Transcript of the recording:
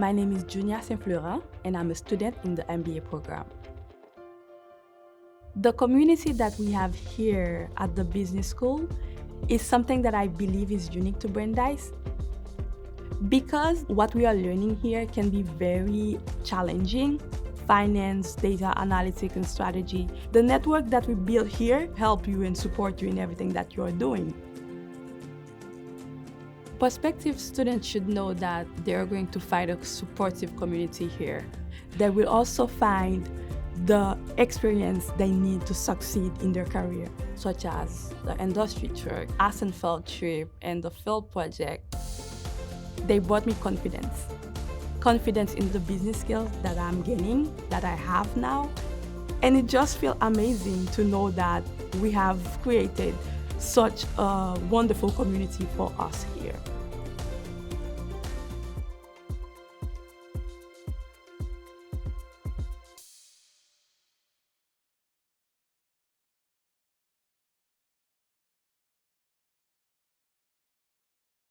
My name is Djounia Saint-Fleurant, and I'm a student in the MBA program. The community that we have here at the business school is something that I believe is unique to Brandeis, because what we are learning here can be very challenging. Finance, data analytics, and strategy. The network that we build here help you and support you in everything that you're doing. Prospective students should know that they're going to find a supportive community here. They will also find the experience they need to succeed in their career, such as the industry trip, Hassenfeld trip, and the field project. They brought me confidence. Confidence in the business skills that I'm gaining, that I have now. And it just feels amazing to know that we have created such a wonderful community for us here.